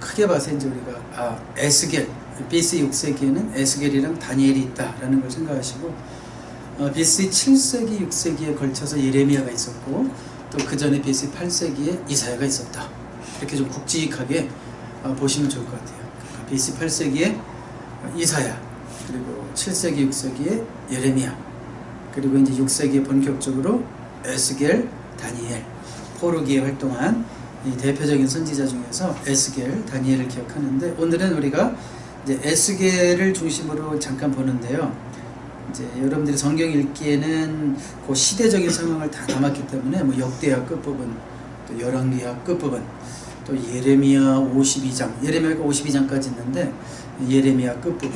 크게 봐서 이제 우리가 에스겔, BC 6세기에는 에스겔이랑 다니엘이 있다라는 걸 생각하시고, BC 7세기, 6세기에 걸쳐서 예레미야가 있었고, 또 그 전에 BC 8세기에 이사야가 있었다. 이렇게 좀 굵직하게 보시면 좋을 것 같아요. 그러니까 BC 8세기에 이사야, 그리고 7세기, 6세기에 예레미야, 그리고 이제 6세기에 본격적으로 에스겔, 다니엘, 포르기에 활동한 이 대표적인 선지자 중에서 에스겔, 다니엘을 기억하는데, 오늘은 우리가 이제 에스겔을 중심으로 잠깐 보는데요. 이제 여러분들이 성경 읽기에는 그 시대적인 상황을 다 담았기 때문에 뭐 역대하 끝부분, 또 열왕기하 끝부분, 또 예레미야 52장, 예레미야가 52장까지 있는데 예레미야 끝부분,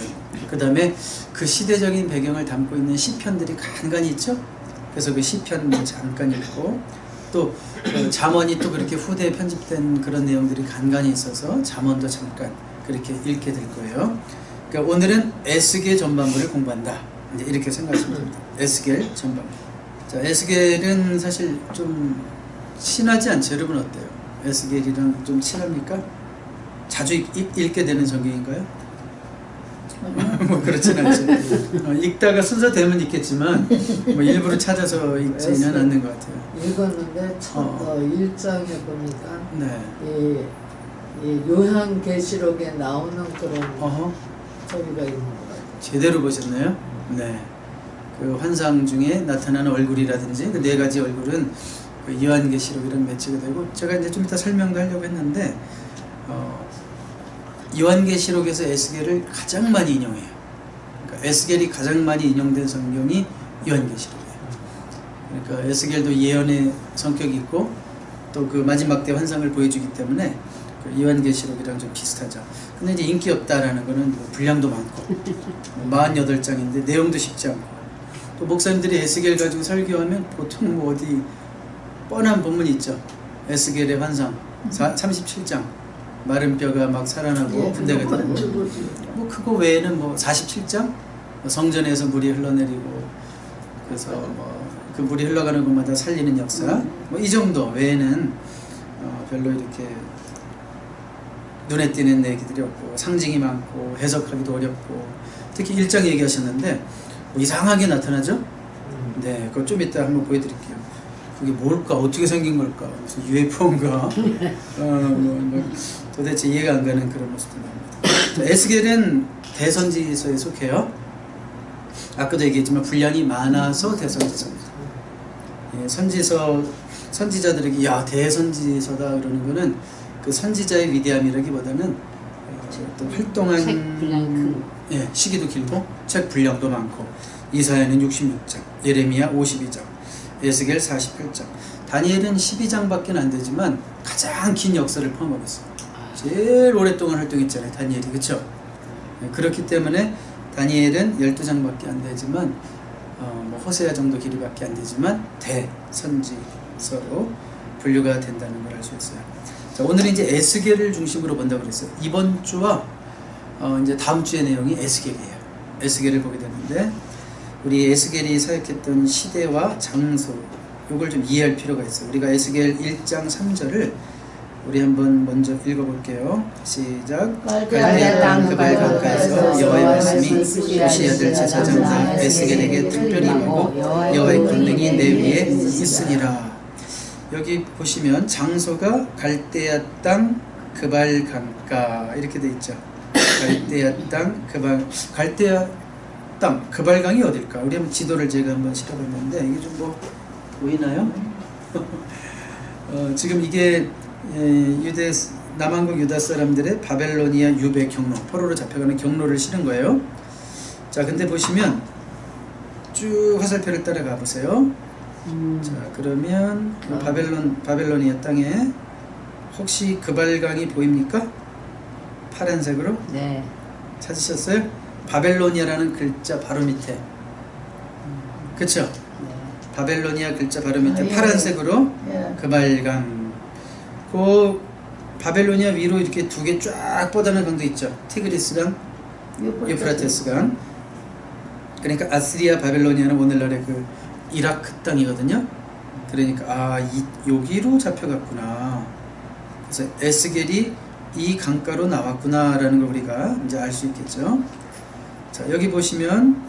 그 다음에 그 시대적인 배경을 담고 있는 시편들이 간간히 있죠. 그래서 그 시편 잠깐 읽고, 또 잠언이 또 그렇게 후대에 편집된 그런 내용들이 간간히 있어서 잠언도 잠깐 그렇게 읽게 될 거예요. 그러니까 오늘은 에스겔 전반부를 공부한다, 이제 이렇게 생각하시면 됩니다. 에스겔 전반부. 자, 에스겔은 사실 좀 친하지 않죠? 여러분 어때요? 에스겔이랑 좀 친합니까? 자주 읽게 되는 성경인가요? 뭐 그렇진 않죠. 읽다가 순서되면 읽겠지만 뭐 일부러 찾아서 읽지는 않는 것 같아요. 읽었는데 첫 1장에 보니까 네. 이 요한계시록에 나오는 그런 저기가 있는 것 같아요. 제대로 보셨네요. 네. 그 환상 중에 나타나는 얼굴이라든지 그 네 가지 얼굴은 그 요한계시록이랑 매치가 되고, 제가 이제 좀 이따 설명도 하려고 했는데 요한계시록에서 에스겔을 가장 많이 인용해요. 그러니까 에스겔이 가장 많이 인용된 성경이 요한계시록이에요. 그러니까 에스겔도 예언의 성격이 있고 또 그 마지막 때 환상을 보여주기 때문에 그 요한계시록이랑 좀 비슷하죠. 근데 이제 인기 없다라는 거는 뭐 분량도 많고 48장인데 내용도 쉽지 않고, 또 목사님들이 에스겔 가지고 설교하면 보통 뭐 어디 뻔한 본문이 있죠. 에스겔의 환상 37장 마른 뼈가 막 살아나고 분대가 되고, 뭐 그거 외에는 뭐 47장 성전에서 물이 흘러내리고 그래서 뭐 그 물이 흘러가는 곳마다 살리는 역사, 뭐 이 정도 외에는 별로 이렇게 눈에 띄는 얘기들이 없고 상징이 많고 해석하기도 어렵고, 특히 1장 얘기하셨는데 뭐 이상하게 나타나죠? 네, 그거 좀 이따 한번 보여드릴게요. 그게 뭘까? 어떻게 생긴 걸까? 무슨 UFO인가? 도대체 이해가 안 가는 그런 모습도 나옵니다. 에스겔은 대선지서에 속해요. 아까도 얘기했지만 분량이 많아서 대선지서입니다. 예, 선지자들에게 야 대선지서다 그러는 거는 그 선지자의 위대함이라기보다는 또 활동한 시기도 길고 책 분량도 많고, 이사야는 66장, 예레미야 52장, 에스겔 48장, 다니엘은 12장밖에 안 되지만 가장 긴 역사를 포함하고 있어요. 제일 오랫동안 활동했잖아요, 다니엘이. 그렇죠? 그렇기 때문에 다니엘은 12장밖에 안 되지만 뭐 호세아 정도 길이밖에 안 되지만 대선지서로 분류가 된다는 걸 알 수 있어요. 자, 오늘은 이제 에스겔을 중심으로 본다고 그랬어요. 이번 주와 이제 다음 주의 내용이 에스겔이에요. 에스겔을 보게 되는데, 우리 에스겔이 사역했던 시대와 장소, 요걸 좀 이해할 필요가 있어요. 우리가 에스겔 1장 3절을 우리 한번 먼저 읽어볼게요. 시작. 갈대아 땅 그발 가까이서 여호와의 말씀이 요시야 아들 제사장 에스겔에게 특별히 임하고 여호와의 권능이 내 위에 있으니라. 여기 보시면 장소가 갈대아 땅 그발 강가 이렇게 돼 있죠. 갈대아 땅 그발, 갈대아 땅 그발강이 어딜까? 우리 한번 지도를 제가 한번 실어봤는데 이게 좀 뭐 보이나요? 지금 이게 남한국 유다 사람들의 바벨로니아 유배 경로, 포로로 잡혀가는 경로를 실은 거예요. 자, 근데 보시면 쭉 화살표를 따라가 보세요. 자, 그러면 바벨로니아 땅에 혹시 그발강이 보입니까? 파란색으로? 네. 찾으셨어요? 바벨로니아라는 글자 바로 밑에. 그쵸? 네. 바벨로니아 글자 바로 밑에 파란색으로 그발강. 그 바벨로니아 위로 이렇게 두 개 쫙 뻗어나는 강도 있죠. 티그리스강, 유프라테스강. 그러니까 아스리아 바벨로니아는 오늘날의 그 이라크 땅이거든요. 그러니까 여기로 잡혀갔구나. 그래서 에스겔이 이 강가로 나왔구나라는 걸 우리가 이제 알 수 있겠죠. 자, 여기 보시면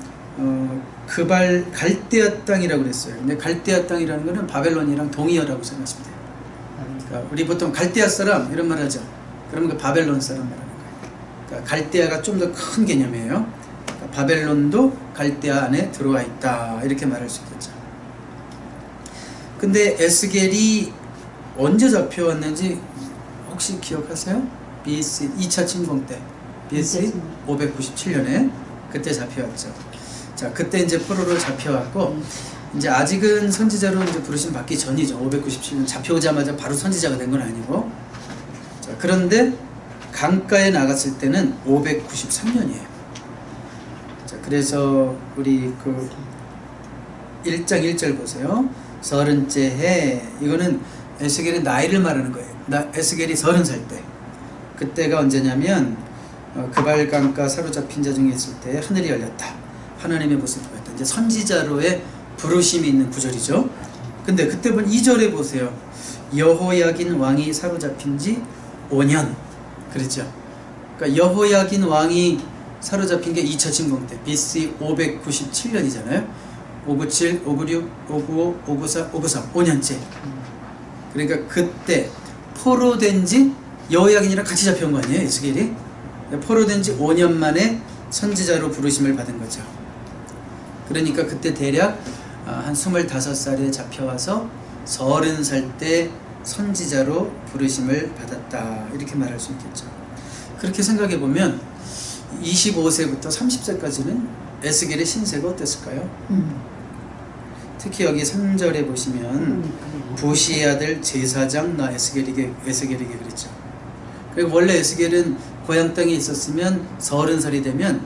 갈대아 땅이라고 그랬어요. 근데 갈대아 땅이라는 것은 바벨론이랑 동의어라고 생각하시면 돼요. 그러니까 우리 보통 갈대아 사람 이런 말 하죠. 그러면 그 바벨론 사람 말하는 거예요. 그러니까 갈대아가 좀 더 큰 개념이에요. 그러니까 바벨론도 갈대아 안에 들어와 있다 이렇게 말할 수 있겠죠. 근데 에스겔이 언제 잡혀왔는지 혹시 기억하세요? BC 2차 침공 때 BC 597년에 그때 잡혀왔죠. 자, 그때 이제 포로로 잡혀왔고 이제 아직은 선지자로 이제 부르심 받기 전이죠. 597년 잡혀오자마자 바로 선지자가 된 건 아니고. 자, 그런데 강가에 나갔을 때는 593년이에요. 자, 그래서 우리 그 1장 1절 보세요. 30째 해. 이거는 에스겔의 나이를 말하는 거예요. 에스겔이 30살 때. 그때가 언제냐면 그발강가 사로잡힌 자 중에 있을 때 하늘이 열렸다. 하나님의 모습을 보였다. 이제 선지자로의 부르심이 있는 구절이죠. 근데 그때 보면 2절에 보세요. 여호야긴 왕이 사로잡힌 지 5년. 그랬죠. 그러니까 여호야긴 왕이 사로잡힌 게 2차 침공 때 BC 597년이잖아요. 597, 596, 595, 594, 593 5년째. 그러니까 그때 포로된 지 여호야긴이랑 같이 잡혀온 거 아니에요, 에스겔이? 포로된 지 5년 만에 선지자로 부르심을 받은 거죠. 그러니까 그때 대략 한 25살에 잡혀와서 30살 때 선지자로 부르심을 받았다 이렇게 말할 수 있겠죠. 그렇게 생각해 보면 25세부터 30세까지는 에스겔의 신세가 어땠을까요? 특히 여기 3절에 보시면 부시의 아들 제사장 나 에스겔에게 그랬죠. 그리고 원래 에스겔은 고향 땅에 있었으면 30살이 되면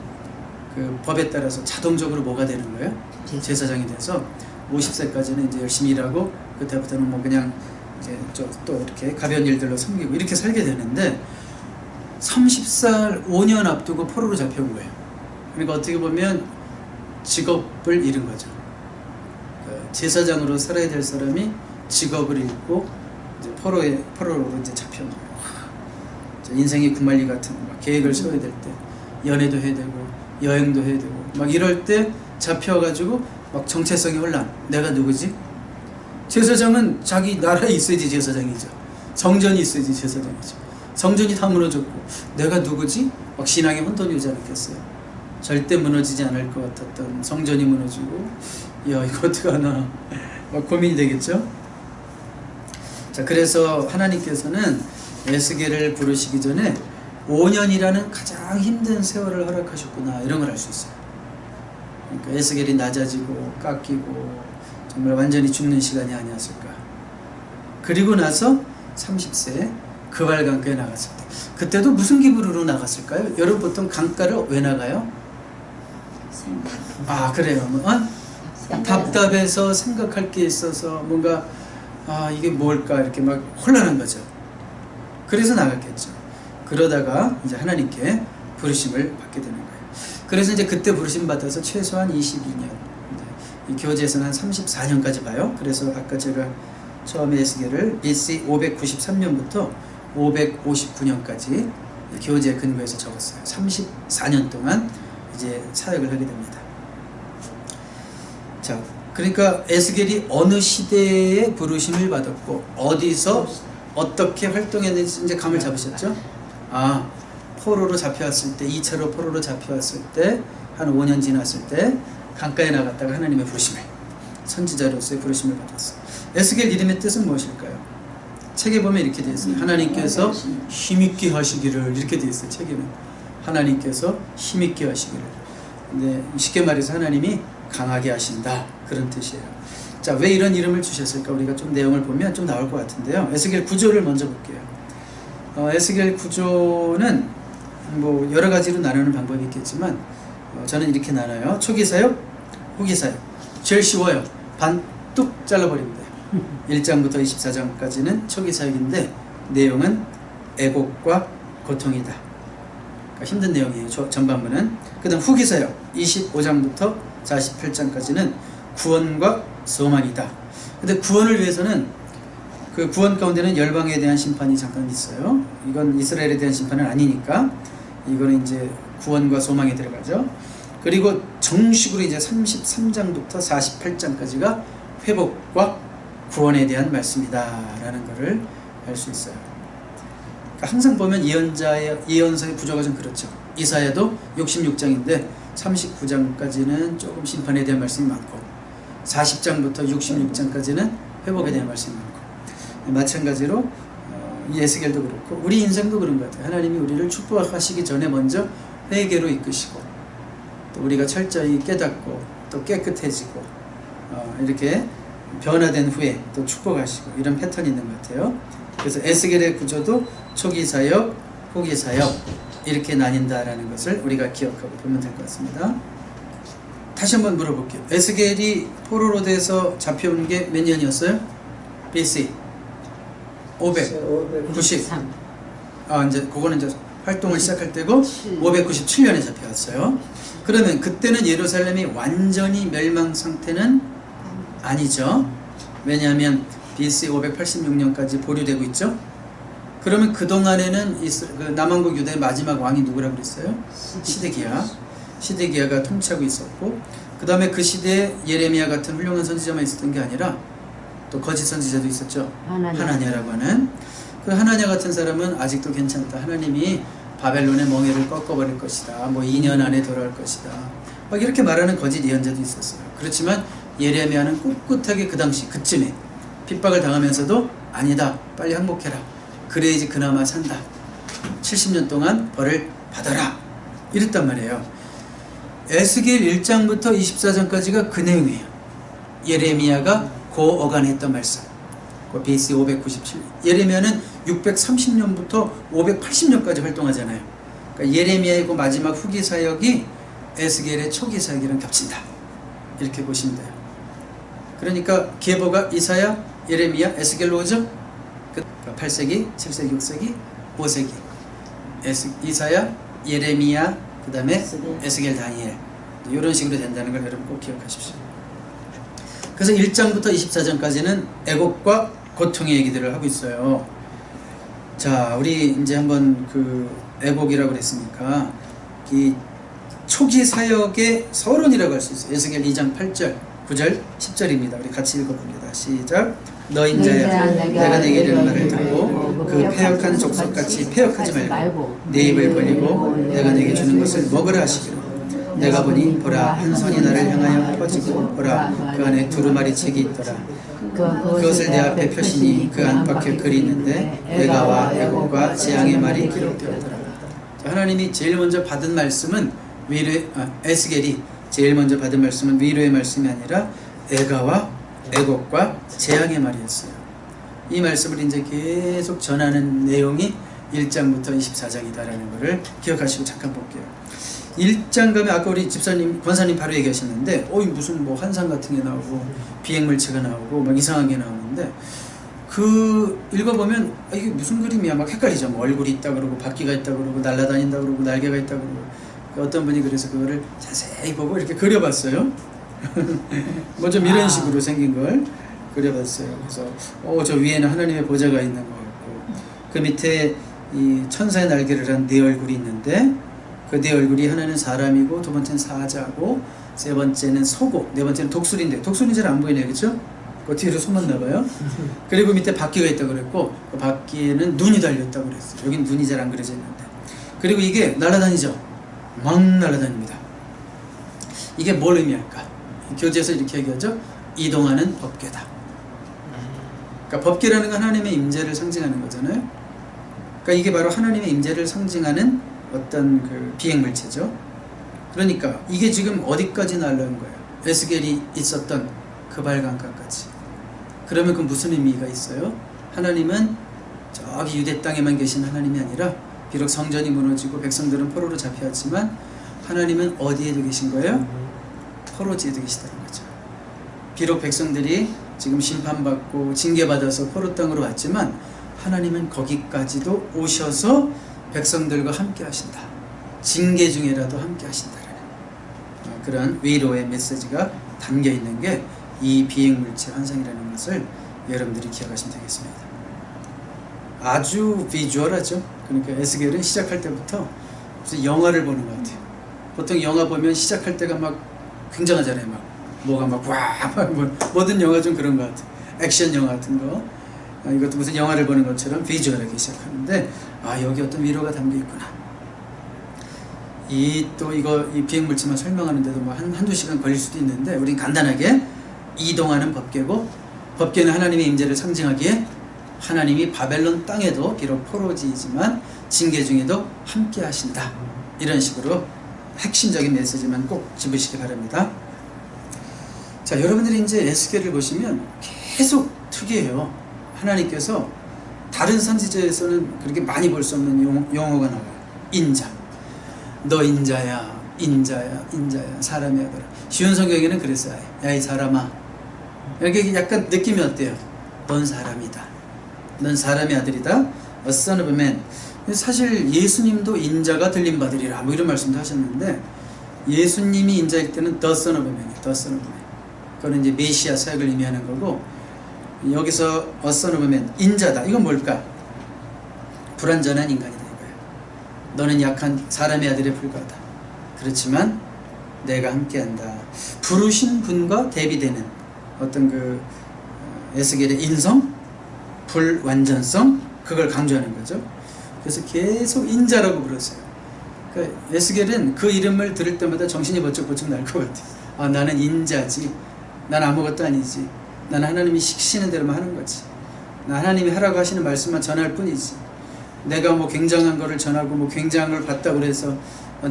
그 법에 따라서 자동적으로 뭐가 되는 거예요? 제사장이 돼서 50세까지는 이제 열심히 일하고 그때부터는 뭐 그냥 이제 또 이렇게 가벼운 일들로 섬기고 이렇게 살게 되는데 30살 5년 앞두고 포로로 잡혀온 거예요. 그러니까 어떻게 보면 직업을 잃은 거죠. 제사장으로 살아야 될 사람이 직업을 잃고 이제 포로로 이제 잡혀온 거예요. 인생이 구말리 같은 막 계획을 세워야 될 때 연애도 해야 되고 여행도 해야 되고 막 이럴 때 잡혀가지고 막 정체성이 혼란. 내가 누구지? 제사장은 자기 나라에 있어야지 제사장이죠. 성전이 있어야지 제사장이죠. 성전이 다 무너졌고 내가 누구지? 막 신앙에 혼돈이 오지 않았겠어요. 절대 무너지지 않을 것 같았던 성전이 무너지고 야 이거 어떡하나 막 고민이 되겠죠. 자, 그래서 하나님께서는 에스겔을 부르시기 전에 5년이라는 가장 힘든 세월을 허락하셨구나 이런 걸 알 수 있어요. 그러니까 에스겔이 낮아지고 깎이고 정말 완전히 죽는 시간이 아니었을까. 그리고 나서 30세 그발강가에 나갔을 때 그때도 무슨 기분으로 나갔을까요? 여러분 보통 강가를 왜 나가요? 아 그래요. 답답해서 생각할 게 있어서 뭔가 이게 뭘까 이렇게 막 혼란한 거죠. 그래서 나갔겠죠. 그러다가 이제 하나님께 부르심을 받게 되는 거예요. 그래서 이제 그때 부르심 받아서 최소한 22년, 이 교재에서는 한 34년까지 봐요. 그래서 아까 제가 처음에 에스겔을 BC 593년부터 559년까지 교재 근거에서 적었어요. 34년 동안 이제 사역을 하게 됩니다. 자, 그러니까 에스겔이 어느 시대에 부르심을 받았고 어디서 어떻게 활동했는지 이제 감을 잡으셨죠? 포로로 잡혀왔을 때 2차로 포로로 잡혀왔을 때 한 5년 지났을 때 강가에 나갔다가 하나님의 부르심을 선지자로서의 부르심을 받았어요. 에스겔 이름의 뜻은 무엇일까요? 책에 보면 이렇게 되어 있어요. 하나님께서 힘있게 하시기를 이렇게 되어 있어요. 책에는 하나님께서 힘있게 하시기를. 근데 쉽게 말해서 하나님이 강하게 하신다 그런 뜻이에요. 자, 왜 이런 이름을 주셨을까? 우리가 좀 내용을 보면 좀 나올 것 같은데요. 에스겔 구조를 먼저 볼게요. 에스겔 구조는 뭐 여러 가지로 나누는 방법이 있겠지만 저는 이렇게 나눠요. 초기 사역, 후기 사역. 제일 쉬워요. 반 뚝 잘라버립니다. 1장부터 24장까지는 초기 사역인데 내용은 애곡과 고통이다. 그러니까 힘든 내용이에요. 전반부는. 그 다음 후기 사역 25장부터 48장까지는 구원과 소망이다. 근데 구원을 위해서는 그 구원 가운데는 열방에 대한 심판이 잠깐 있어요. 이건 이스라엘에 대한 심판은 아니니까 이거는 이제 구원과 소망에 들어가죠. 그리고 정식으로 이제 33장부터 48장까지가 회복과 구원에 대한 말씀이다라는 것을 알 수 있어요. 그러니까 항상 보면 예언서의 구조가 좀 그렇죠. 이사야도 66장인데 39장까지는 조금 심판에 대한 말씀이 많고 40장부터 66장까지는 회복에 대한 말씀이 많고, 마찬가지로 이 에스겔도 그렇고 우리 인생도 그런 것 같아요. 하나님이 우리를 축복하시기 전에 먼저 회개로 이끄시고 또 우리가 철저히 깨닫고 또 깨끗해지고 이렇게 변화된 후에 또 축복하시고 이런 패턴이 있는 것 같아요. 그래서 에스겔의 구조도 초기 사역, 후기 사역 이렇게 나뉜다라는 것을 우리가 기억하고 보면 될 것 같습니다. 다시 한번 물어볼게요. 에스겔이 포로로 돼서 잡혀온 게 몇 년이었어요? BC 590. 이제 그거는 이제 활동을 시작할 때고 597년에 잡혀왔어요. 그러면 그때는 예루살렘이 완전히 멸망 상태는 아니죠. 왜냐하면 BC 586년까지 보류되고 있죠. 그러면 그동안에는 그 남왕국 유다의 마지막 왕이 누구라고 그랬어요? 시드기야가 통치하고 있었고, 그 다음에 그 시대에 예레미야 같은 훌륭한 선지자만 있었던 게 아니라 또 거짓 선지자도 있었죠. 하나냐라고 하는 그 하나냐 같은 사람은 아직도 괜찮다. 하나님이 바벨론의 멍에를 꺾어버릴 것이다. 뭐 2년 안에 돌아올 것이다. 막 이렇게 말하는 거짓 예언자도 있었어요. 그렇지만 예레미야는 꿋꿋하게 그 당시 그쯤에 핍박을 당하면서도 아니다. 빨리 항복해라. 그래야지 그나마 산다. 70년 동안 벌을 받아라. 이랬단 말이에요. 에스겔 1장부터 24장까지가 그 내용이에요. 예레미야가 어간했던 말씀. BC 597. 예레미야는 630년부터 580년까지 활동하잖아요. 그러니까 예레미야의 그 마지막 후기 사역이 에스겔의 초기 사역이랑 겹친다. 이렇게 보시면 돼요. 그러니까 계보가 이사야, 예레미야, 에스겔로 오죠? 8세기, 7세기, 6세기, 5세기. 이사야, 예레미야, 그 다음에 에스겔, 다니엘. 이런 식으로 된다는 걸 여러분 꼭 기억하십시오. 그래서 1장부터 24장까지는 애곡과 고통의 얘기들을 하고 있어요. 자, 우리 이제 한번 그 애곡이라고 그랬으니까 이 초기 사역의 서론이라고 할 수 있어요. 에스겔 2장 8절, 9절, 10절입니다. 우리 같이 읽어봅니다. 시작. 너 인자야, 내가 내게 이르는 말을 듣고 그 패역한 족속같이 패역하지 말고 내 입을 벌리고 내가 내게 주는 것을 먹으라 하시기로. 내가 보니 보라, 한 손이 나를 향하여 펴지고 보라, 그 안에 두루마리 책이 있더라. 그것을 내 앞에 펴시니 그 안팎에 글이 있는데 애가와 애곡과 재앙의 말이 기록되었더라. 하나님이 제일 먼저 받은 말씀은 에스겔이 제일 먼저 받은 말씀은 위로의 말씀이 아니라 애가와 애곡과 재앙의 말이었어요. 이 말씀을 이제 계속 전하는 내용이 1장부터 24장이다라는 것을 기억하시고 잠깐 볼게요. 1장 가면 아까 우리 집사님, 권사님 바로 얘기하셨는데 무슨 뭐 환상 같은 게 나오고 비행물체가 나오고 막 이상한 게 나오는데 그 읽어보면 이게 무슨 그림이야 막 헷갈리죠. 뭐 얼굴이 있다 그러고 바퀴가 있다 그러고 날아다닌다 그러고 날개가 있다 그러고. 어떤 분이 그래서 그거를 자세히 보고 이렇게 그려봤어요. 뭐 좀 이런 식으로 생긴 걸 그려봤어요. 그래서 저 위에는 하나님의 보좌가 있는 것 같고 그 밑에 이 천사의 날개를 한 네 얼굴이 있는데 그 네 얼굴이 하나는 사람이고 두 번째는 사자고 세 번째는 소고 네 번째는 독수리인데 독수리는 잘 안 보이네요. 그렇죠? 그 뒤로 숨었나 봐요. 그리고 밑에 바퀴가 있다고 그랬고 그 바퀴에는 눈이 달렸다고 그랬어요. 여긴 눈이 잘 안 그려져 있는데 그리고 이게 날아다니죠. 막 날아다닙니다. 이게 뭘 의미할까? 교재에서 이렇게 얘기하죠. 이동하는 법궤다. 그러니까 법궤라는 건 하나님의 임재를 상징하는 거잖아요. 그러니까 이게 바로 하나님의 임재를 상징하는 어떤 그 비행물체죠. 그러니까 이게 지금 어디까지 날아온 거예요? 에스겔이 있었던 그 발강가까지. 그러면 그 무슨 의미가 있어요? 하나님은 저기 유대 땅에만 계신 하나님이 아니라 비록 성전이 무너지고 백성들은 포로로 잡혀왔지만 하나님은 어디에도 계신 거예요? 포로지에도 계시다는 거죠. 비록 백성들이 지금 심판받고 징계받아서 포로 땅으로 왔지만 하나님은 거기까지도 오셔서 백성들과 함께 하신다. 징계 중에라도 함께 하신다라는 그런 위로의 메시지가 담겨 있는 게 이 비행물체 환상이라는 것을 여러분들이 기억하시면 되겠습니다. 아주 비주얼하죠. 그러니까 에스겔은 시작할 때부터 무슨 영화를 보는 것 같아요. 보통 영화 보면 시작할 때가 막 굉장하잖아요. 막 뭐가 막 와, 모든 영화 좀 그런 것 같아요. 액션 영화 같은 거. 이것도 무슨 영화를 보는 것처럼 비주얼하게 시작하는데, 아, 여기 어떤 위로가 담겨 있구나. 이 비행물체만 설명하는데도 뭐 한두 시간 걸릴 수도 있는데, 우린 간단하게 이동하는 법궤고, 법궤는 하나님의 임재를 상징하기에 하나님이 바벨론 땅에도 비록 포로지이지만 징계 중에도 함께 하신다. 이런 식으로 핵심적인 메시지만 꼭 집으시기 바랍니다. 자, 여러분들이 이제 에스겔을 보시면 계속 특이해요. 하나님께서 다른 선지자에서는 그렇게 많이 볼 수 없는 용어가 나와요. 인자. 너 인자야, 인자야, 인자야, 사람의 아들아. 쉬운 성경에는 그랬어요. 야, 이 사람아. 여기 약간 느낌이 어때요? 넌 사람이다. 넌 사람의 아들이다. A son of man. 사실 예수님도 인자가 들림받으리라 뭐 이런 말씀도 하셨는데, 예수님이 인자일 때는 the son of man이에요. the son of man. 그거는 이제 메시아 사역을 의미하는 거고, 여기서 a son of man, 인자다. 이건 뭘까? 불완전한 인간이다 이거예요. 너는 약한 사람의 아들에 불과하다. 그렇지만 내가 함께한다. 부르신 분과 대비되는 어떤 그 에스겔의 인성, 불완전성, 그걸 강조하는 거죠. 그래서 계속 인자라고 불렀어요. 그러니까 에스겔은 그 이름을 들을 때마다 정신이 번쩍번쩍 날 것 같아요. 아, 나는 인자지. 난 아무것도 아니지. 나는 하나님이 시키시는 대로만 하는 거지. 나 하나님이 하라고 하시는 말씀만 전할 뿐이지. 내가 뭐 굉장한 거를 전하고 뭐 굉장한 걸 봤다고 그래서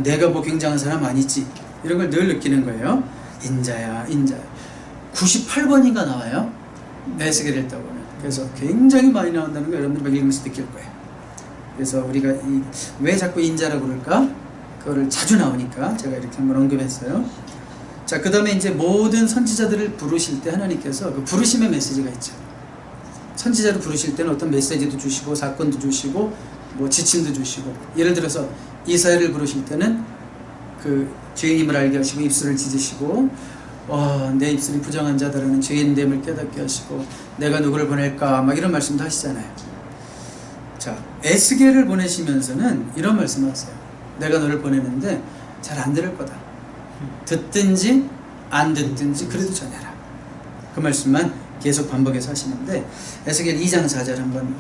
내가 뭐 굉장한 사람 아니지. 이런 걸 늘 느끼는 거예요. 인자야, 인자야. 98번인가 나와요. 에스겔을 읽다 보면. 그래서 굉장히 많이 나온다는 거 여러분들이 막 읽으면서 느낄 거예요. 그래서 우리가 왜 자꾸 인자라고 그럴까? 그거를 자주 나오니까 제가 이렇게 한번 언급했어요. 자, 그 다음에 이제 모든 선지자들을 부르실 때 하나님께서 그 부르심의 메시지가 있죠. 선지자를 부르실 때는 어떤 메시지도 주시고 사건도 주시고 뭐 지침도 주시고, 예를 들어서 이사야를 부르실 때는 그 죄인임을 알게 하시고 입술을 찢으시고, 내 입술이 부정한 자들은 죄인됨을 깨닫게 하시고 내가 누구를 보낼까 막 이런 말씀도 하시잖아요. 자, 에스겔을 보내시면서는 이런 말씀을 하세요. 내가 너를 보내는데 잘 안 들을 거다. 듣든지 안 듣든지 그래도 전해라. 그 말씀만 계속 반복해서 하시는데, 에스겔 2장 4절 한번,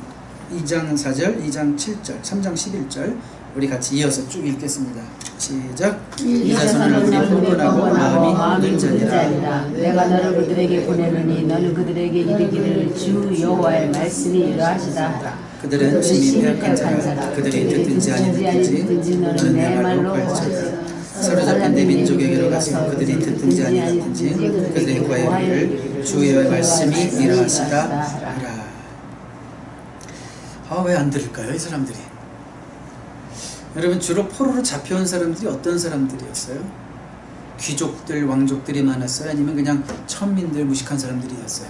2장 4절, 2장 7절, 3장 11절 우리 같이 이어서 쭉 읽겠습니다. 시작. 이 자손을 우리 흥분하고 마음이 흔들리라. 내가 너를 그들에게 보내느니 너는 그들에게 이르기를 주 여호와의 말씀이 이러하시다. 그들은 심히 빼앗긴 자라. 그들이 듣든지 아니 듣든지 너는 내 말로 가르쳐라. 사로잡힌 내 민족에게로 가서 그들이 듣든지 아니 듣든지 그들의 구하기를 주 여호와의 말씀이 이러하시다 하라. 아, 왜 안 들을까요, 이 사람들이? 여러분, 주로 포로로 잡혀온 사람들이 어떤 사람들이었어요? 귀족들, 왕족들이 많았어요? 아니면 그냥 천민들, 무식한 사람들이었어요?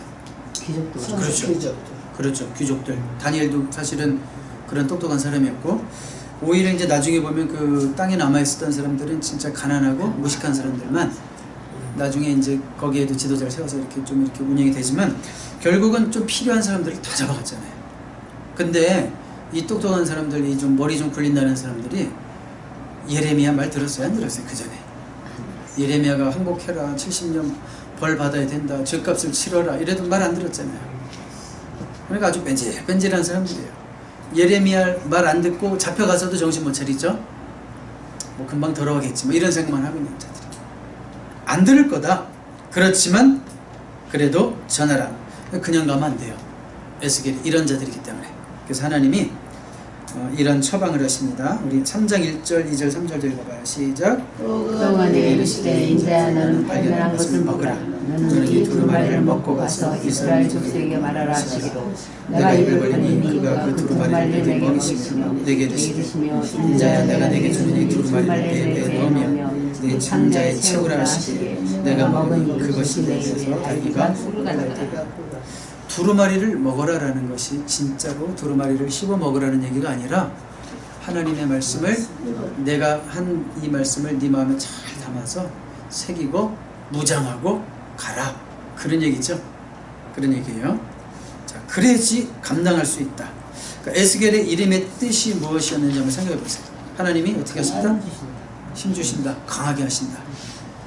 귀족들. 그렇죠. 그렇죠. 귀족들. 다니엘도 사실은 그런 똑똑한 사람이었고, 오히려 이제 나중에 보면 그 땅에 남아있었던 사람들은 진짜 가난하고 무식한 사람들만 나중에 이제 거기에도 지도자를 세워서 이렇게 좀 이렇게 운영이 되지만, 결국은 좀 필요한 사람들을 다 잡아갔잖아요. 근데 이 똑똑한 사람들이 좀 머리 좀 굴린다는 사람들이 예레미야 말 들었어요? 안 들었어요? 그 전에 예레미야가 항복해라, 70년 벌 받아야 된다, 죗값을 치러라 이래도 말 안 들었잖아요. 그러니까 아주 뺀질뺀질한 사람들이에요. 예레미야 말 안 듣고 잡혀가서도 정신 못 차리죠. 뭐 금방 돌아오겠지 뭐 이런 생각만 하고 있는 자들. 안 들을 거다. 그렇지만 그래도 전하라. 그냥 가면 안 돼요. 에스겔이 이런 자들이기 때문에. 그래서 하나님이 이런 처방을 하십니다. 우리 3장 1절, 2절, 3절 읽어봐요. 시작. 그동안 내게 이르시되 인자야 너는 발견한 것을 먹으라. 너는 이 두루마리를 먹고 가서 이스라엘 족속에게 말하라 하시기로 내가 입을 벌리니 그가 그 두루마리를 내게 먹이시며 내게 이르시며 인자야 내가 내게 주는 이 두루마리를 내 배에 넣으며 내 창자에 채우라 하시기에 내가 먹으니 그것이 내게서 달기가 두루마리를 먹어라라는 것이 진짜로 두루마리를 씹어 먹으라는 얘기가 아니라, 하나님의 말씀을 내가 한 이 말씀을 네 마음에 잘 담아서 새기고 무장하고 가라, 그런 얘기죠. 그런 얘기예요. 그래야지 감당할 수 있다. 그러니까 에스겔의 이름의 뜻이 무엇이었는지 한번 생각해 보세요. 하나님이 어떻게 하신다? 힘 주신다. 강하게 하신다.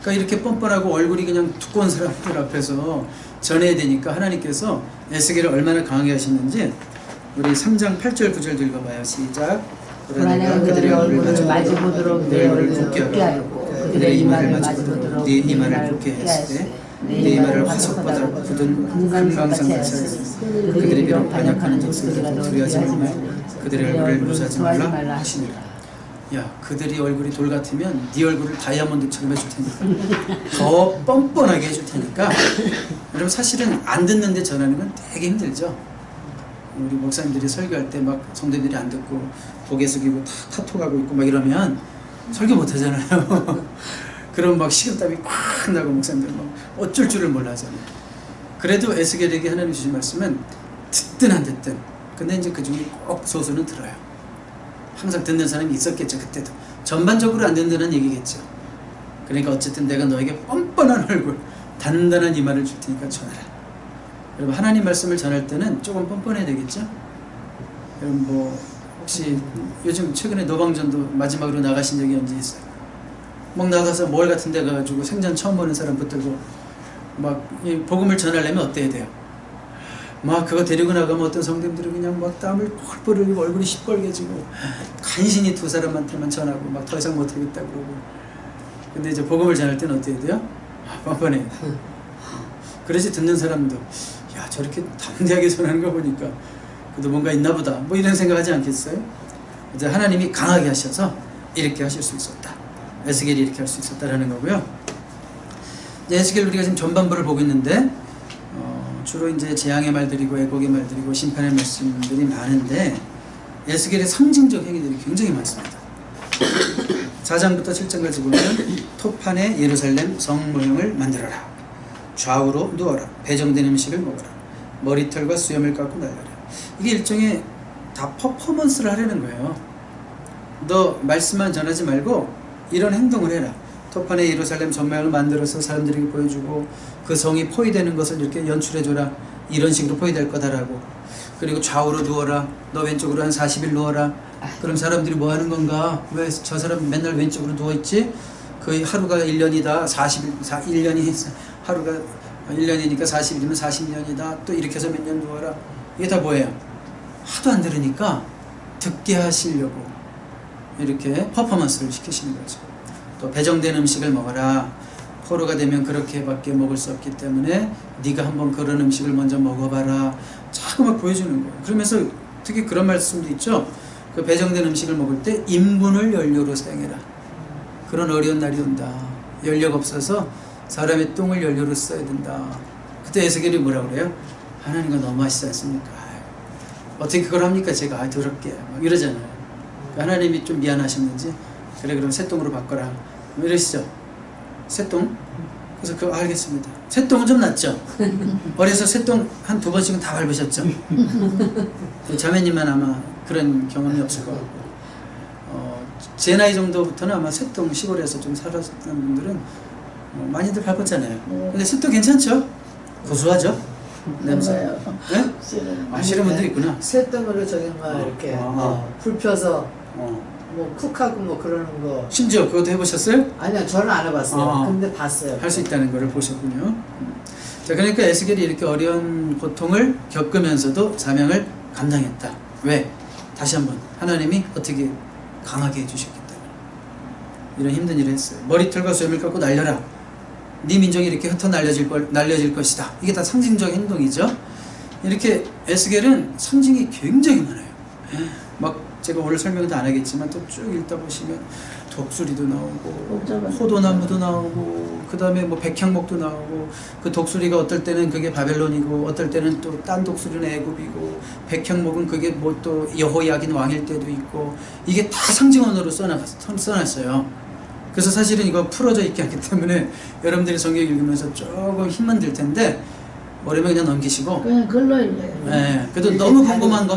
그러니까 이렇게 뻔뻔하고 얼굴이 그냥 두꺼운 사람들 앞에서 전해야 되니까 하나님께서 에스겔을 얼마나 강하게 하셨는지 우리 3장 8절 9절 읽어봐요. 시작. 그러나 내가 그들의 얼굴을 마주보도록 내 얼굴을 굳게 하였고 그들의 이마를 마주보도록 네 이마를 굳게 하였으되 네 이마를 화석보다 굳은 금강산같이 하였으니 그들이 비록 반역하는 적들이라도 두려워하지 말고 그들의 얼굴을 무시하지 말라 하시니라. 야, 그들이 얼굴이 돌 같으면 네 얼굴을 다이아몬드처럼 해줄 테니까 더 뻔뻔하게 해줄 테니까. 여러분 사실은 안 듣는데 전하는 건 되게 힘들죠. 우리 목사님들이 설교할 때 막 성도들이 안 듣고 고개 숙이고 다 카톡하고 있고 막 이러면 설교 못 하잖아요. 그럼 막 식은땀이 꽉 나고 목사님들 막 어쩔 줄을 몰라 하잖아요. 그래도 에스겔에게 하나님 주신 말씀은 듣든 안 듣든, 근데 이제 그 중에 꼭 소수는 들어요. 항상 듣는 사람이 있었겠죠. 그때도 전반적으로 안 듣는다는 얘기겠죠. 그러니까 어쨌든 내가 너에게 뻔뻔한 얼굴 단단한 이마를 줄 테니까 전하라. 여러분 하나님 말씀을 전할 때는 조금 뻔뻔해야 되겠죠. 여러분 뭐 혹시 요즘 최근에 노방전도 마지막으로 나가신 적이 언제 있어요? 막 나가서 뭘 같은 데 가가지고 생전 처음 보는 사람 붙들고 막 이 복음을 전하려면 어때야 돼요? 막 그거 데리고 나가면 어떤 성도님들은 그냥 막 땀을 펄펄 흘리고 얼굴이 시뻘개지고 간신히 두 사람한테만 전하고 막 더 이상 못하겠다 그러고. 근데 이제 복음을 전할 때는 어때야 돼요? 뻔뻔해요. 그래서 듣는 사람도 야 저렇게 담대하게 전하는 거 보니까 그래도 뭔가 있나 보다 뭐 이런 생각하지 않겠어요? 이제 하나님이 강하게 하셔서 이렇게 하실 수 있었다. 에스겔이 이렇게 할 수 있었다라는 거고요. 이제 에스겔 우리가 지금 전반부를 보고 있는데 주로 이제 재앙의 말들이고 애곡의 말들이고 심판의 말씀들이 많은데 에스겔의 상징적 행위들이 굉장히 많습니다. 4장부터 7장까지 보면 토판에 예루살렘 성 모형을 만들어라. 좌우로 누워라. 배정된 음식을 먹어라. 머리털과 수염을 깎고 날려라. 이게 일종의 다 퍼포먼스를 하려는 거예요. 너 말씀만 전하지 말고 이런 행동을 해라. 토판에 예루살렘 전모양을 만들어서 사람들에게 보여주고 그 성이 포위되는 것을 이렇게 연출해줘라. 이런 식으로 포위될 거다라고. 그리고 좌우로 누워라. 너 왼쪽으로 한 40일 누워라. 그럼 사람들이 뭐 하는 건가? 왜 저 사람 맨날 왼쪽으로 누워있지? 거의 하루가 1년이다. 40일, 1년이 하루가 1년이니까 40일이면 40년이다. 또 이렇게 해서 몇 년 누워라. 이게 다 뭐예요? 하도 안 들으니까 듣게 하시려고 이렇게 퍼포먼스를 시키시는 거죠. 또 배정된 음식을 먹어라. 포로가 되면 그렇게밖에 먹을 수 없기 때문에 네가 한번 그런 음식을 먼저 먹어봐라. 자꾸 막 보여주는 거예요. 그러면서 특히 그런 말씀도 있죠. 그 배정된 음식을 먹을 때 인분을 연료로 사용해라. 그런 어려운 날이 온다. 연료가 없어서 사람의 똥을 연료로 써야 된다. 그때 에스겔이 뭐라고 그래요? 하나님과 너무 하시지 않습니까? 어떻게 그걸 합니까? 제가 더럽게 막 이러잖아요. 하나님이 좀 미안하셨는지 그래 그럼 새똥으로 바꿔라 이러시죠. 새똥? 그래서 그거 알겠습니다. 새똥은 좀 낫죠. 어려서 새똥 한 2번씩은 다 밟으셨죠. 자매님만 아마 그런 경험이 없을 것 같고 제 나이 정도부터는 아마 새똥 시골에서 좀 살았던 분들은 많이들 밟았잖아요. 근데 새똥 괜찮죠? 고소하죠? 냄새. 네? 싫은 분들 있구나. 새똥으로 저기 막 이렇게 불 펴서 뭐 쿡하고 뭐 그러는 거. 심지어 그것도 해보셨어요? 아니요, 저는 안 해봤어요. 근데 봤어요. 할 수 있다는 거를 보셨군요. 자, 그러니까 에스겔이 이렇게 어려운 고통을 겪으면서도 사명을 감당했다. 왜? 다시 한번 하나님이 어떻게 강하게 해주셨기 때문에 이런 힘든 일을 했어요. 머리털과 수염을 깎고 날려라. 네 민족이 이렇게 흩어 날려질 것이다. 이게 다 상징적 행동이죠. 이렇게 에스겔은 상징이 굉장히 많아요. 막 제가 오늘 설명은 다 안 하겠지만 또 쭉 읽다 보시면 독수리도 나오고 포도나무도 나오고 그 다음에 뭐 백향목도 나오고 그 독수리가 어떨 때는 그게 바벨론이고 어떨 때는 또 딴 독수리는 애굽이고 백향목은 그게 뭐 또 여호야긴 왕일 때도 있고 이게 다 상징 언어로 써놨어요. 그래서 사실은 이거 풀어져 있게 하기 때문에 여러분들이 성경 읽으면서 조금 힘만 들 텐데 어려면 그냥 넘기시고 그냥 글로 읽어요. 네, 그래도 너무 궁금한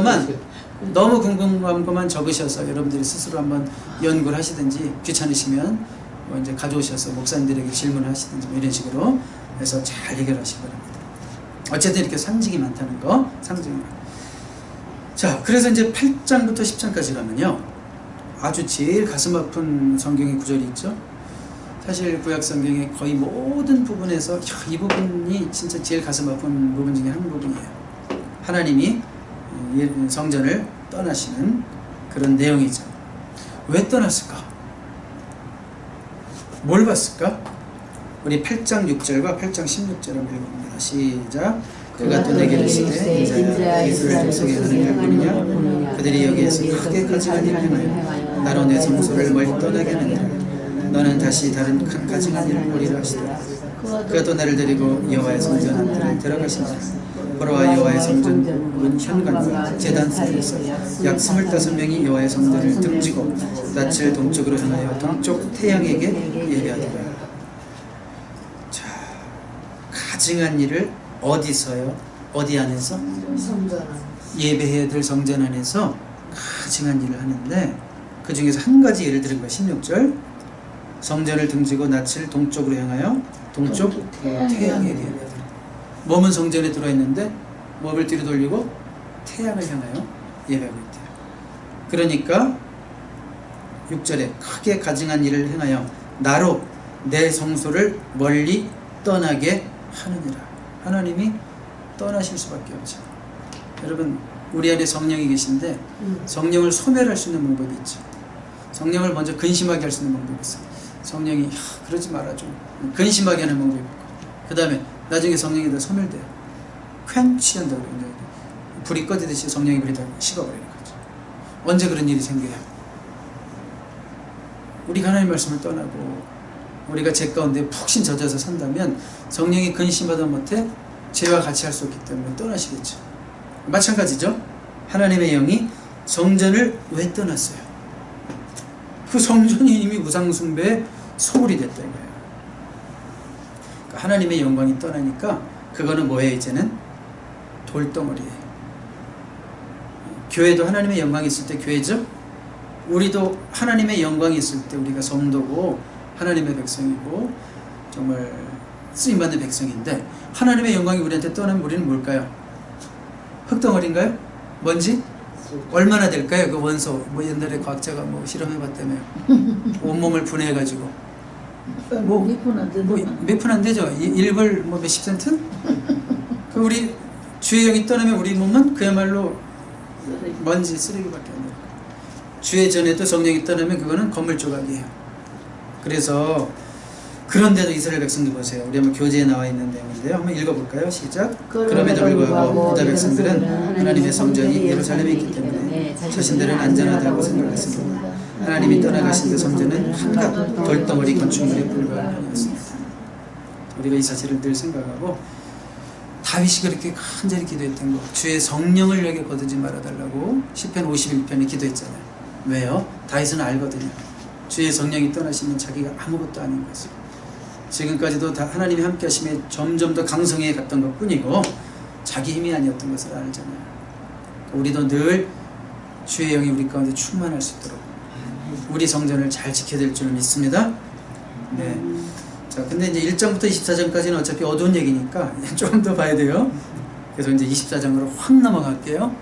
것만 적으셔서 여러분들이 스스로 한번 연구를 하시든지 귀찮으시면 뭐 이제 가져오셔서 목사님들에게 질문을 하시든지 뭐 이런 식으로 해서 잘 해결하시기 바랍니다. 어쨌든 이렇게 상징이 많다는 거. 상징이 많다. 자, 그래서 이제 8장부터 10장까지 가면요, 아주 제일 가슴 아픈 성경의 구절이 있죠. 사실 구약 성경의 거의 모든 부분에서 이 부분이 진짜 제일 가슴 아픈 부분 중에 한 부분이에요. 하나님이 성전을 떠나시는 그런 내용이죠. 왜 떠났을까? 뭘 봤을까? 우리 8장 6절과 8장 16절을 읽어봅니다. 시작. 그가 또 내게 이르시되 인자야 이스라엘 족속의 하나님을 보느냐? 그들이 여기에서 크게 가증한 일을 행하여 나로 내 성소를 멀리 떠나게 하느니라. 너는 다시 다른 큰 가증한 일을 보리라 하시더라. 그가 또 나를 데리고 여호와의 성전 안으로 데려가시니라. 보로와 여호와의 성전은 현관과 제단 사이에서 약 25명이 여호와의 성전을 등지고 낯을 동쪽으로 향하여 동쪽 태양에게 예배하더라. 자, 가증한 일을 어디서요? 어디 안에서? 성전. 예배해야 될 성전 안에서 가증한 일을 하는데, 그 중에서 한 가지 예를 들은 거예요. 16절. 성전을 등지고 낯을 동쪽으로 향하여 동쪽 태양에게 예배하더라. 몸은 성전에 들어있는데 몸을 뒤로 돌리고 태양을 향하여 예배하고 있대요. 그러니까 6절에 크게 가증한 일을 행하여 나로 내 성소를 멀리 떠나게 하느니라. 하나님이 떠나실 수밖에 없죠. 여러분, 우리 안에 성령이 계신데 성령을 소멸할 수 있는 방법이 있죠. 성령을 먼저 근심하게 할 수 있는 방법이 있어요. 성령이 그러지 말아줘, 근심하게 하는 방법이 있고, 그 다음에 나중에 성령이 다 소멸돼요. 쾌취한다고 그러는데 불이 꺼지듯이 성령의 불이 다 식어버리는 거죠. 언제 그런 일이 생겨요? 우리가 하나님 말씀을 떠나고 우리가 죄 가운데 푹신 젖어서 산다면 성령이 근심하다 못해 죄와 같이 할 수 없기 때문에 떠나시겠죠. 마찬가지죠. 하나님의 영이 성전을 왜 떠났어요? 그 성전이 이미 우상숭배의 소굴이 됐다는 거예요. 그러니까 하나님의 영광이 떠나니까 그거는 뭐예요? 이제는 돌덩어리예요. 교회도 하나님의 영광이 있을 때 교회죠. 우리도 하나님의 영광이 있을 때 우리가 성도고 하나님의 백성이고 정말 쓰임받는 백성인데, 하나님의 영광이 우리한테 떠나면 우리는 뭘까요? 흙덩어리인가요? 뭔지? 얼마나 될까요? 그 원소, 뭐 옛날에 과학자가 뭐 실험해봤다며요. 온몸을 분해해가지고 몇 푼 안 되죠? 1불 뭐 몇십 센트? 그 우리 주의 영이 떠나면 우리 몸은 그야말로 먼지, 쓰레기밖에 안 돼요. 주의 전에도 성령이 떠나면 그거는 건물 조각이에요. 그래서 그런데도 이스라엘 백성들 보세요. 우리 한번 교재에 나와 있는 내용인데요. 한번 읽어볼까요? 시작. 그럼에도 불구하고 유다 백성들은 하나님의 성전이 예루살렘에 있기 때문에 자신들은 안전하다고 생각했습니다. 하나님이 떠나가신 그 성전은 한갓 돌덩어리 건축물에 불과한 뿐이었습니다. 우리가 이 사실을 늘 생각하고, 다윗이 그렇게 간절히 기도했던 거, 주의 성령을 내게 거두지 말아달라고 시편 51편에 기도했잖아요. 왜요? 다윗은 알거든요. 주의 성령이 떠나시면 자기가 아무것도 아닌 것을. 지금까지도 다 하나님이 함께 하심에 점점 더 강성해 갔던 것 뿐이고 자기 힘이 아니었던 것을 알잖아요. 우리도 늘 주의 영이 우리 가운데 충만할 수 있도록 우리 성전을 잘 지켜야 될 줄 믿습니다. 네. 자, 근데 이제 1장부터 24장까지는 어차피 어두운 얘기니까 조금 더 봐야 돼요. 그래서 이제 24장으로 확 넘어갈게요.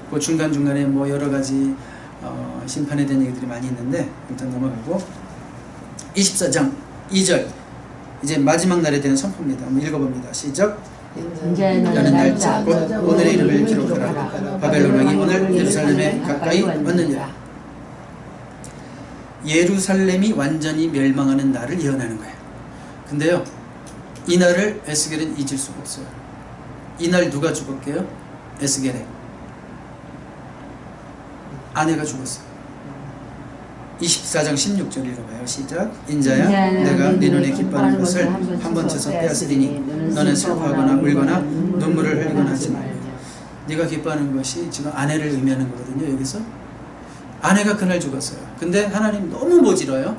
그 중간중간에 뭐 여러 가지 심판에 대한 얘기들이 많이 있는데 일단 넘어가고, 24장 2절 이제 마지막 날에 대한 선포입니다. 한번 읽어봅니다. 시작. 나는 날짜 곧 오늘의 이름을 기록하라. 바벨론 왕이 오늘 예루살렘에 가까이 왔느니라. 예루살렘이 완전히 멸망하는 날을 예언하는 거예요. 근데요, 이 날을 에스겔은 잊을 수가 없어요. 이 날 누가 죽었게요? 에스겔의 아내가 죽었어요. 24장 16절 읽어봐요. 시작. 인자야, 내가 네 눈에 기뻐하는 것을 한 번 쳐서 빼앗으리니 너는 슬퍼하거나 울거나 눈물을 흘리거나 하지 말고. 네가 기뻐하는 것이 지금 아내를 의미하는 거거든요. 여기서 아내가 그날 죽었어요. 근데 하나님 너무 모질어요.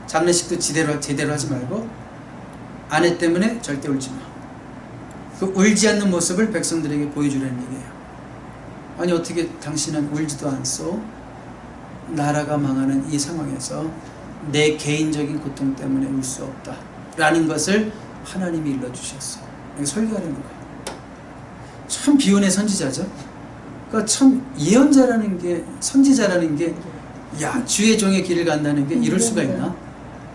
장례식도 제대로 하지 말고 아내 때문에 절대 울지 마. 그 울지 않는 모습을 백성들에게 보여주라는 얘기예요. 아니 어떻게 당신은 울지도 않소? 나라가 망하는 이 상황에서 내 개인적인 고통 때문에 울 수 없다 라는 것을 하나님이 일러주셨어요. 설교하는 거예요. 참 비운의 선지자죠. 그러니까 참 예언자라는 게, 선지자라는 게, 야, 주의 종의 길을 간다는 게 이럴 수가 있나?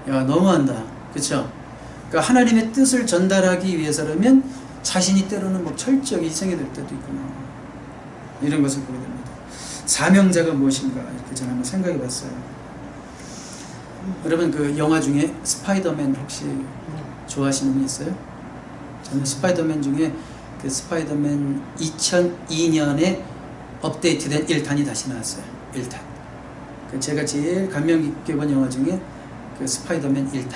야, 너무한다. 그쵸? 그러니까 하나님의 뜻을 전달하기 위해서라면 자신이 때로는 뭐 철저하게 희생이 될 때도 있구나. 이런 것을 보게 됩니다. 사명자가 무엇인가 이렇게 저는 한번 생각해 봤어요. 여러분 그 영화 중에 스파이더맨 혹시 좋아하시는 분 있어요? 저는 스파이더맨 중에 그 스파이더맨 2002년에 업데이트된 1탄이 다시 나왔어요. 1탄. 제가 제일 감명 깊게 본 영화 중에 그 스파이더맨 1탄.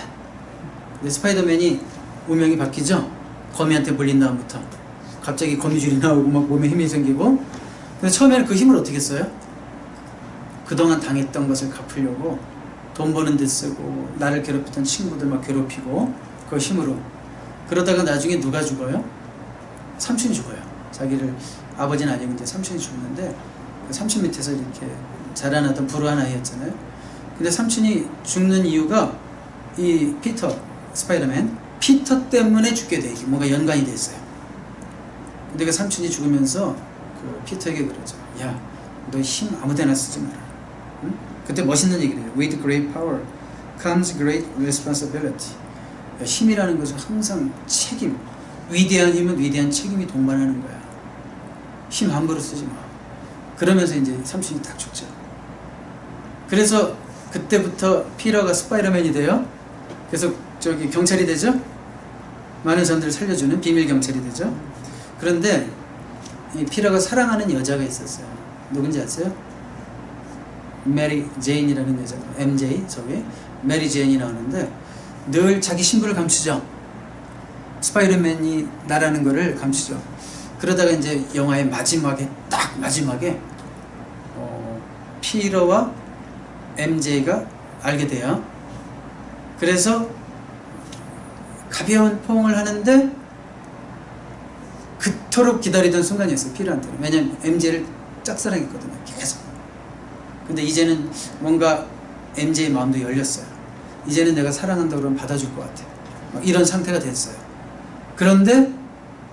근데 스파이더맨이 운명이 바뀌죠? 거미한테 물린 다음부터 갑자기 거미줄이 나오고 막 몸에 힘이 생기고. 근데 처음에는 그 힘을 어떻게 써요? 그동안 당했던 것을 갚으려고 돈 버는 데 쓰고, 나를 괴롭히던 친구들 막 괴롭히고, 그 힘으로. 그러다가 나중에 누가 죽어요? 삼촌이 죽어요. 자기를, 아버지는 아니고 이제 삼촌이 죽는데, 삼촌 밑에서 이렇게 자라나던 불우한 아이였잖아요. 근데 삼촌이 죽는 이유가 이 피터, 스파이더맨, 피터 때문에 죽게 돼. 이게 뭔가 연관이 돼 있어요. 근데 그 삼촌이 죽으면서 그 피터에게 그러죠. 야, 너 힘 아무데나 쓰지 마라. 응? 그때 멋있는 얘기를 해요. With great power comes great responsibility. 야, 힘이라는 것은 항상 책임. 위대한 힘은 위대한 책임이 동반하는 거야. 힘 함부로 쓰지 마. 그러면서 이제 삼촌이 딱 죽죠. 그래서 그때부터 피터가 스파이더맨이 돼요. 그래서 저기 경찰이 되죠. 많은 사람들을 살려주는 비밀 경찰이 되죠. 그런데 이 피터가 사랑하는 여자가 있었어요. 누군지 아세요? 메리 제인이라는 여자가, MJ, 저기 메리 제인이 나오는데 늘 자기 신분을 감추죠. 스파이더맨이 나라는 거를 감추죠. 그러다가 이제 영화의 마지막에, 딱 마지막에 피터와 MJ가 알게 돼요. 그래서 가벼운 포옹을 하는데 그토록 기다리던 순간이었어요. 피터한테는. 왜냐면 MJ를 짝사랑했거든요. 계속. 근데 이제는 뭔가 MJ의 마음도 열렸어요. 이제는 내가 사랑한다고 그러면 받아줄 것 같아. 이런 상태가 됐어요. 그런데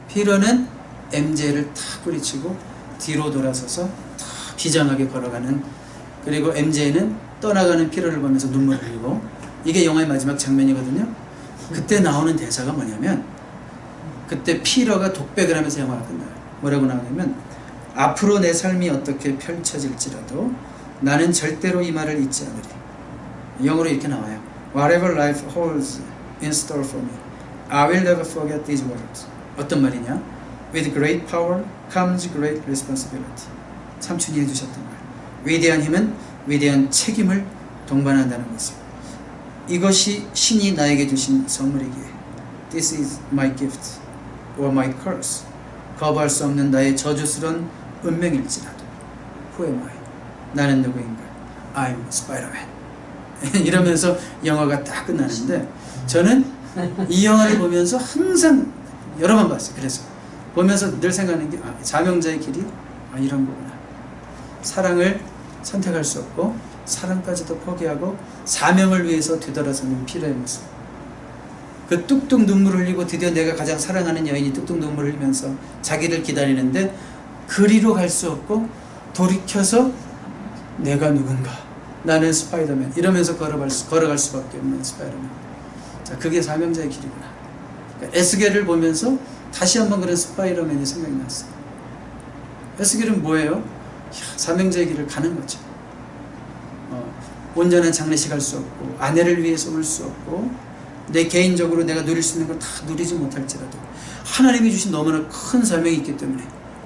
피터는 MJ를 탁 뿌리치고 뒤로 돌아서서 탁 비장하게 걸어가는, 그리고 MJ는 떠나가는 피터를 보면서 눈물을 흘리고, 이게 영화의 마지막 장면이거든요. 그때 나오는 대사가 뭐냐면, 그때 피터가 독백을 하면서 영화가 끝나요. 뭐라고 나오냐면, 앞으로 내 삶이 어떻게 펼쳐질지라도 나는 절대로 이 말을 잊지 않으리. 영어로 이렇게 나와요. Whatever life holds in store for me, I will never forget these words. 어떤 말이냐? With great power comes great responsibility. 삼촌이 해주셨던 말. 위대한 힘은 위대한 책임을 동반한다는 것을. 이것이 신이 나에게 주신 선물이기에 This is my gift or my curse. 거부할 수 없는 나의 저주스러운 운명일지라도 Who am I? 나는 누구인가? I'm Spider-Man. 이러면서 영화가 딱 끝나는데, 저는 이 영화를 보면서 항상 여러 번 봤어요. 그래서 보면서 늘 생각하는 게, 사명자의 길이 이런 거구나. 사랑을 선택할 수 없고 사랑까지도 포기하고 사명을 위해서 되돌아서는 피터의 모습. 그 뚝뚝 눈물을 흘리고 드디어 내가 가장 사랑하는 여인이 뚝뚝 눈물을 흘리면서 자기를 기다리는데 그리로 갈 수 없고 돌이켜서 내가 누군가, 나는 스파이더맨 이러면서 걸어갈 수밖에 없는 스파이더맨. 자, 그게 사명자의 길이구나. 그러니까 에스겔을 보면서 다시 한번 그런 스파이더맨이 생각이 났어요. 에스겔은 뭐예요? 사명자의 길을 가는 거죠. 온전한 장례식 할 수 없고, 아내를 위해서 울 수 없고, 내 개인적으로 내가 누릴 수 있는 걸 다 누리지 못할지라도 하나님이 주신 너무나 큰 사명이 있기 때문에,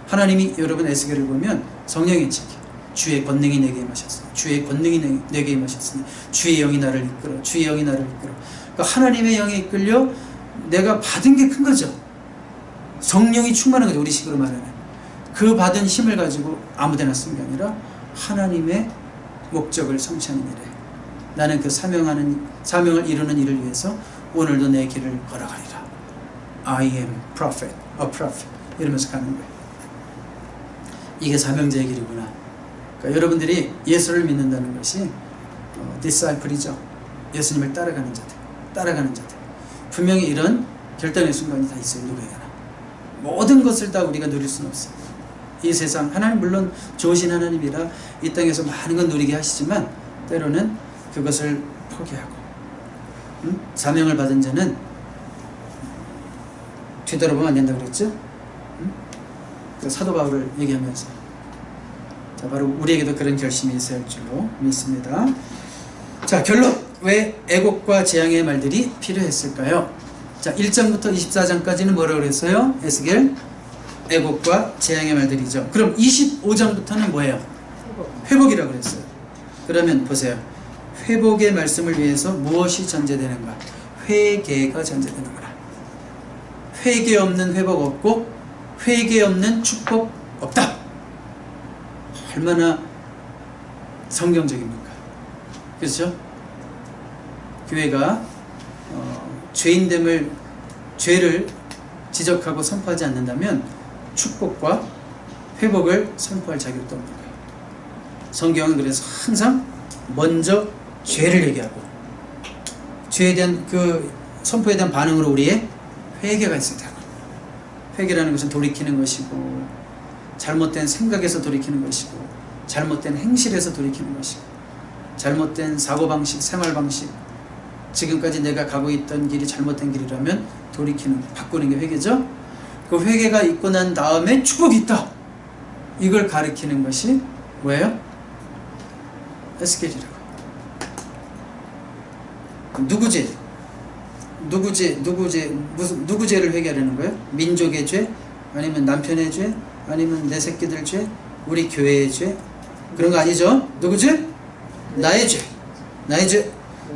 하나님이, 여러분 에스겔을 보면 성령의 책이, 주의 권능이 내게 임하셨으니, 주의 권능이 내게 임하셨으니, 주의 영이 나를 이끌어, 주의 영이 나를 이끌어. 그러니까 하나님의 영에 이끌려 내가 받은 게 큰 거죠. 성령이 충만한 거죠. 우리 식으로 말하면. 그 받은 힘을 가지고 아무데나 쓰는 게 아니라 하나님의 목적을 성취하는 일에, 나는 그 사명을 이루는 일을 위해서 오늘도 내 길을 걸어가리라. I am prophet, a prophet 이러면서 가는 거예요. 이게 사명자의 길이구나. 그러니까 여러분들이 예수를 믿는다는 것이 disciple이죠. 예수님을 따라가는 자들. 분명히 이런 결단의 순간이 다 있어요. 누구에게나. 모든 것을 다 우리가 누릴 수는 없어요. 이 세상 하나님 물론 좋으신 하나님이라 이 땅에서 많은 건 누리게 하시지만 때로는 그것을 포기하고 사명을 받은 자는 뒤돌아보면 안 된다고 그랬죠? 그 사도 바울을 얘기하면서 자, 바로 우리에게도 그런 결심이 있어야 할 줄로 믿습니다. 자, 결론. 왜 애곡과 재앙의 말들이 필요했을까요? 자, 1장부터 24장까지는 뭐라고 그랬어요? 에스겔 애곡과 재앙의 말들이죠. 그럼 25장부터는 뭐예요? 회복이라고 그랬어요. 그러면 보세요. 회복의 말씀을 위해서 무엇이 전제되는가? 회개가 전제되는 거라. 회개 없는 회복 없고 회개 없는 축복 없다. 얼마나 성경적입니까? 그렇죠? 교회가 죄를 지적하고 선포하지 않는다면 축복과 회복을 선포할 자격도 없는 거예요. 성경은 그래서 항상 먼저 죄를 얘기하고 죄에 대한 그 선포에 대한 반응으로 우리의 회개가 있어야 되고, 회개라는 것은 돌이키는 것이고 잘못된 생각에서 돌이키는 것이고 잘못된 행실에서 돌이키는 것이고 잘못된 사고방식, 생활방식, 지금까지 내가 가고 있던 길이 잘못된 길이라면 돌이키는, 바꾸는 게 회개죠. 그 회개가 있고 난 다음에 축복이 있다, 이걸 가리키는 것이 뭐예요? 에스겔이라고. 누구 죄? 누구 죄를 회개하려는 거예요? 민족의 죄? 아니면 남편의 죄? 아니면 내 새끼들 죄? 우리 교회의 죄? 그런 거 아니죠? 누구 죄? 나의 죄. 나의 죄.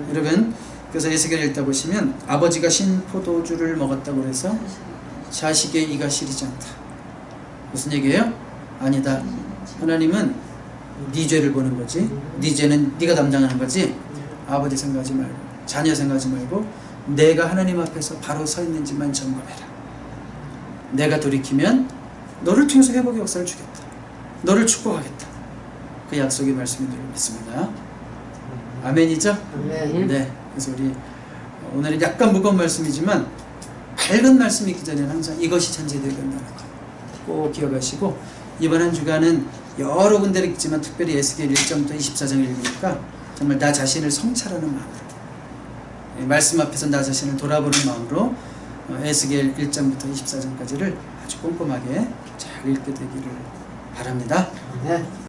여러분, 그래서 에스겔 읽다 보시면 아버지가 신 포도주를 먹었다고 해서 자식의 이가 시리지 않다. 무슨 얘기예요? 아니다. 하나님은 네 죄를 보는 거지. 네 죄는 네가 담당하는 거지. 아버지 생각하지 말고, 자녀 생각하지 말고 내가 하나님 앞에서 바로 서 있는지만 점검해라. 내가 돌이키면 너를 통해서 회복의 역사를 주겠다. 너를 축복하겠다. 그 약속의 말씀인 줄 믿습니다. 아멘이죠? 네. 그래서 우리 오늘은 약간 무거운 말씀이지만 밝은 말씀이 있기 전에는 항상 이것이 전제되어야 된다는 거 꼭 기억하시고, 이번 한 주간은 여러 군데를 읽지만 특별히 에스겔 1장부터 24장을 읽으니까 정말 나 자신을 성찰하는 마음으로, 말씀 앞에서 나 자신을 돌아보는 마음으로 에스겔 1장부터 24장까지를 아주 꼼꼼하게 잘 읽게 되기를 바랍니다. 네.